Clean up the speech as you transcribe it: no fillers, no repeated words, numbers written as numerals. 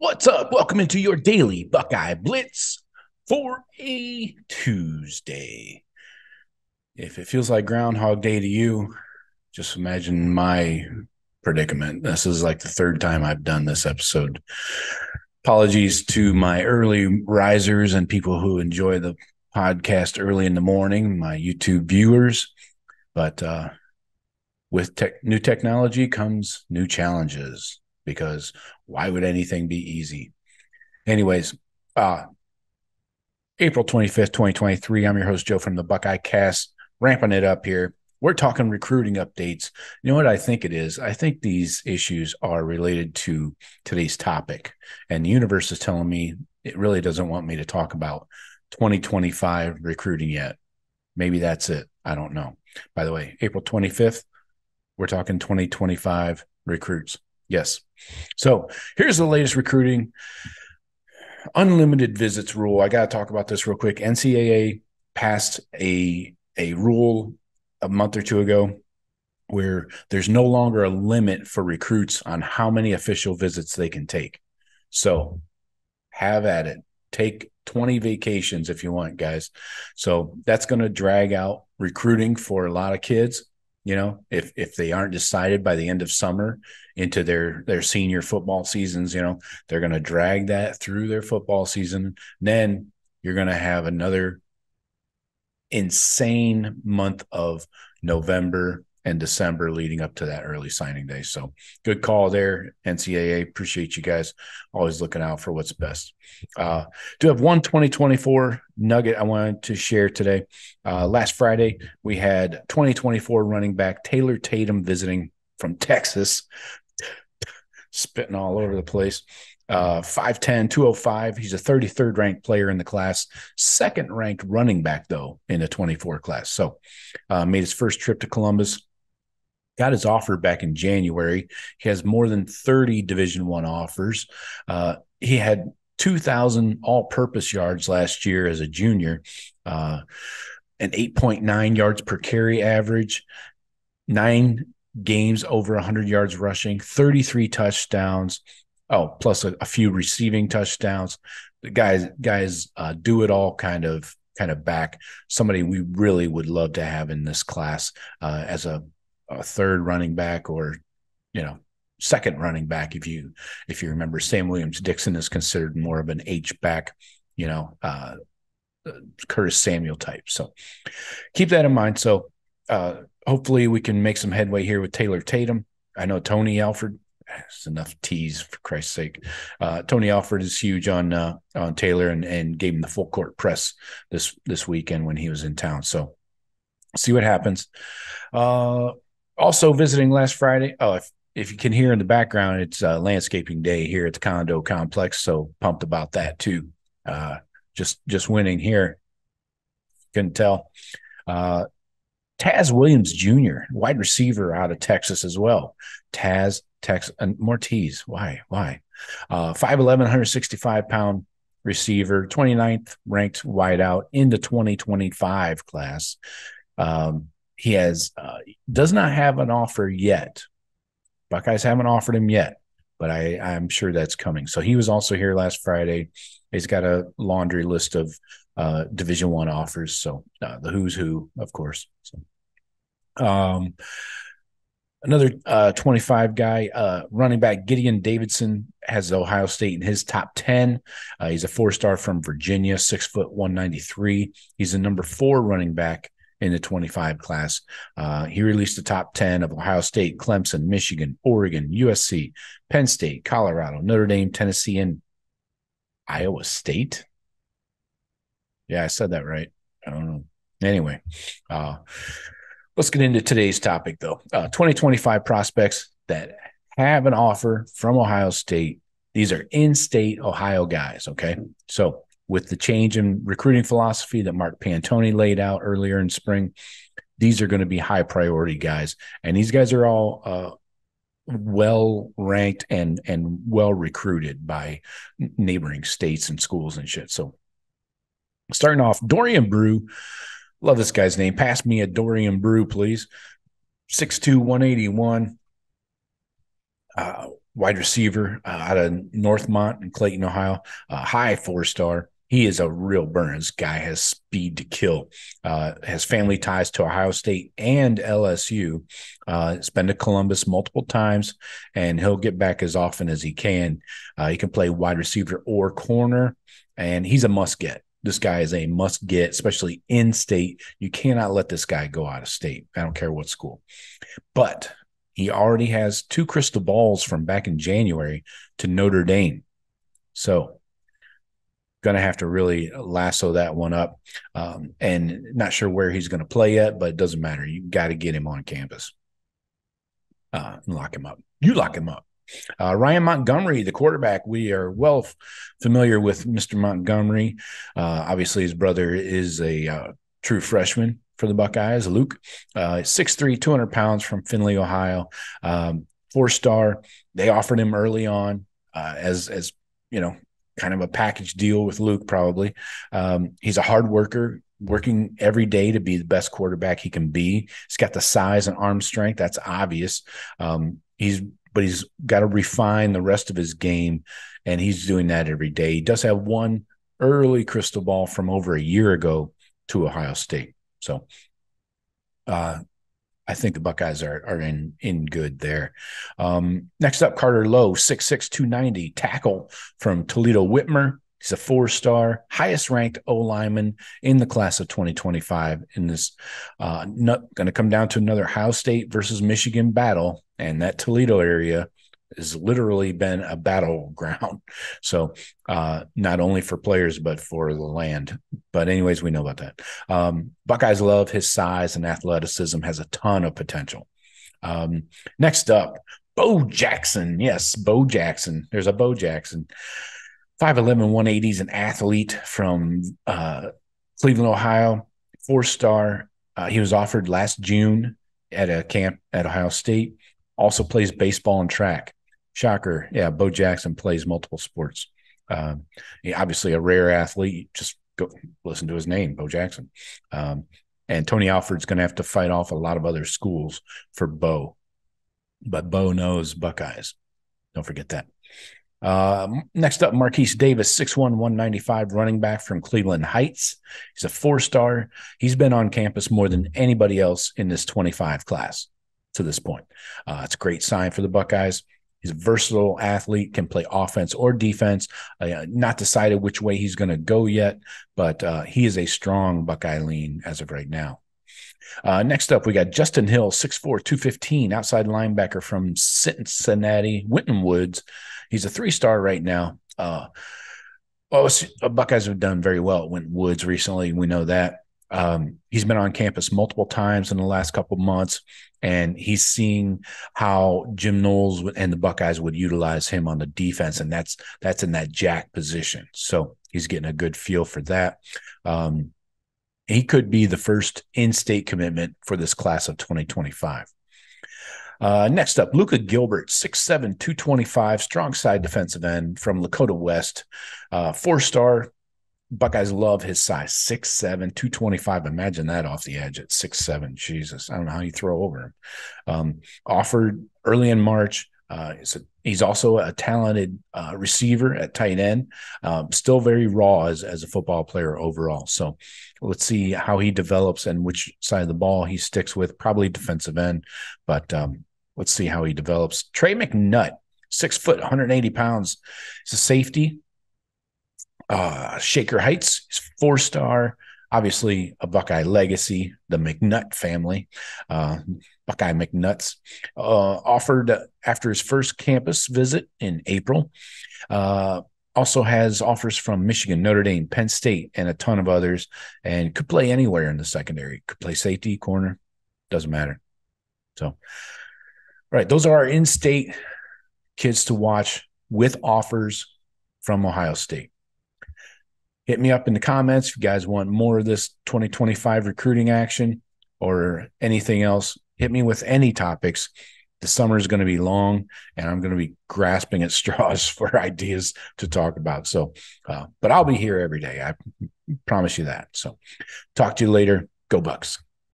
What's up? Welcome into your daily Buckeye Blitz for a Tuesday. If it feels like Groundhog Day to you, just imagine my predicament. This is like the third time I've done this episode. Apologies to my early risers and people who enjoy the podcast early in the morning, my YouTube viewers. But with new technology comes new challenges because why would anything be easy? Anyways, April 25th, 2023. I'm your host, Joe from the Buckeye Cast, ramping it up here. We're talking recruiting updates. You know what I think it is? I think these issues are related to today's topic. And the universe is telling me it really doesn't want me to talk about 2025 recruiting yet. Maybe that's it. I don't know. By the way, April 25th, we're talking 2025 recruits. Yes. So here's the latest recruiting. Unlimited visits rule. I got to talk about this real quick. NCAA passed a rule a month or two ago where there's no longer a limit for recruits on how many official visits they can take. So have at it. Take 20 vacations if you want, guys. So that's going to drag out recruiting for a lot of kids. You know, if they aren't decided by the end of summer into their senior football seasons, you know, they're going to drag that through their football season. Then you're going to have another insane month of November and December leading up to that early signing day. So good call there, NCAA. Appreciate you guys always looking out for what's best. Do have one 2024 nugget I wanted to share today. Last Friday, we had 2024 running back Taylor Tatum visiting from Texas, spitting all over the place. 5'10", 205. He's a 33rd ranked player in the class, second ranked running back, though, in the 24 class. So made his first trip to Columbus. Got his offer back in January. He has more than 30 Division I offers. He had 2,000 all-purpose yards last year as a junior, an 8.9 yards per carry average, 9 games over 100 yards rushing, 33 touchdowns. Oh, plus a few receiving touchdowns. The guys do it all kind of back. Somebody we really would love to have in this class as a third running back, or second running back. If you remember, Sam Williams-Dixon is considered more of an H back, Curtis Samuel type. So keep that in mind. So hopefully we can make some headway here with Taylor Tatum. I know Tony Alford. It's enough tease, for Christ's sake. Tony Alford is huge on Taylor and gave him the full court press this weekend when he was in town. So see what happens. Also visiting last Friday. Oh, if you can hear in the background, it's landscaping day here at the condo complex. So pumped about that too. Just winning here. Couldn't tell. Taz Williams Jr., wide receiver out of Texas as well. Taz, Texas, and more T's. Why? 5'11", 165-pound receiver, 29th ranked wideout in the 2025 class. He does not have an offer yet. Buckeyes haven't offered him yet, but I'm sure that's coming. So he was also here last Friday. He's got a laundry list of Division I offers. So the who's who, of course. So, another 25 guy, running back Gideon Davidson, has Ohio State in his top 10. He's a 4-star from Virginia, 6 foot 193. He's the number 4 running back in the 25 class. He released the top 10 of Ohio State, Clemson, Michigan, Oregon, USC, Penn State, Colorado, Notre Dame, Tennessee, and Iowa State. Yeah, I said that right. I don't know. Anyway, let's get into today's topic, though. 2025 prospects that have an offer from Ohio State. These are in-state Ohio guys, okay? So with the change in recruiting philosophy that Mark Pantoni laid out earlier in spring, these are going to be high-priority guys. And these guys are all well-ranked and well-recruited by neighboring states and schools and shit. So starting off, Dorian Brew. Love this guy's name. Pass me a Dorian Brew, please. 6'2", 181. wide receiver out of Northmont in Clayton, Ohio, high 4-star. He is a real burner. This guy has speed to kill, has family ties to Ohio State and LSU. He's been to Columbus multiple times, and he'll get back as often as he can. He can play wide receiver or corner, and he's a must-get. This guy is a must-get, especially in-state. You cannot let this guy go out of state. I don't care what school. But he already has 2 crystal balls from back in January to Notre Dame. So going to have to really lasso that one up. And not sure where he's going to play yet, but it doesn't matter. You got to get him on campus. Lock him up. You lock him up. Ryan Montgomery, the quarterback. We are well familiar with Mr. Montgomery. Obviously, his brother is a true freshman for the Buckeyes, Luke. 6'3", 200 pounds from Findlay, Ohio. 4-star. They offered him early on as you know, kind of a package deal with Luke, probably. He's a hard worker, working every day to be the best quarterback he can be. He's got the size and arm strength. That's obvious. But he's got to refine the rest of his game, and he's doing that every day. He does have one early crystal ball from over a year ago to Ohio State. So I think the Buckeyes are in good there. Next up, Carter Lowe, 6'6", 290, tackle from Toledo Whitmer. He's a 4-star, highest ranked O-lineman in the class of 2025 in this. Going to come down to another Ohio State versus Michigan battle, and that Toledo area has literally been a battleground. So not only for players, but for the land. But anyways, we know about that. Buckeyes love his size and athleticism, has a ton of potential. Next up, Bo Jackson. Yes, Bo Jackson. There's a Bo Jackson. 5'11", 180 is an athlete from Cleveland, Ohio, 4-star. He was offered last June at a camp at Ohio State. Also plays baseball and track. Shocker. Yeah, Bo Jackson plays multiple sports. Obviously a rare athlete. Just go listen to his name, Bo Jackson. And Tony Alford's going to have to fight off a lot of other schools for Bo. But Bo knows Buckeyes. Don't forget that. Next up, Marquise Davis, 6'1", 195, running back from Cleveland Heights. He's a 4-star. He's been on campus more than anybody else in this 25 class to this point. It's a great sign for the Buckeyes. He's a versatile athlete, can play offense or defense. Not decided which way he's going to go yet, but he is a strong Buckeye lean as of right now. Next up, we got Justin Hill, 6'4", 215, outside linebacker from Cincinnati, Winton Woods. He's a 3-star right now. Buckeyes have done very well at Winton Woods recently. We know that. He's been on campus multiple times in the last couple of months, and he's seeing how Jim Knowles and the Buckeyes would utilize him on the defense, and that's in that jack position. So he's getting a good feel for that. He could be the first in-state commitment for this class of 2025. Next up, Luka Gilbert, 6'7", 225, strong side defensive end from Lakota West, 4-star. Buckeyes love his size, 6'7", 225. Imagine that off the edge at 6'7". Jesus, I don't know how you throw over him. Offered early in March. He's also a talented receiver at tight end, still very raw as a football player overall. So let's see how he develops and which side of the ball he sticks with, probably defensive end, but let's see how he develops. Trey McNutt, 6 foot, 180 pounds. He's a safety. Shaker Heights, he's 4-star. Obviously, a Buckeye legacy, the McNutt family, Buckeye McNutts, offered after his first campus visit in April. Also has offers from Michigan, Notre Dame, Penn State, and a ton of others, and could play anywhere in the secondary. Could play safety, corner, doesn't matter. So, all right, those are our in-state kids to watch with offers from Ohio State. Hit me up in the comments if you guys want more of this 2025 recruiting action or anything else. Hit me with any topics. The summer is going to be long, and I'm going to be grasping at straws for ideas to talk about. So, but I'll be here every day. I promise you that. So talk to you later. Go Bucks.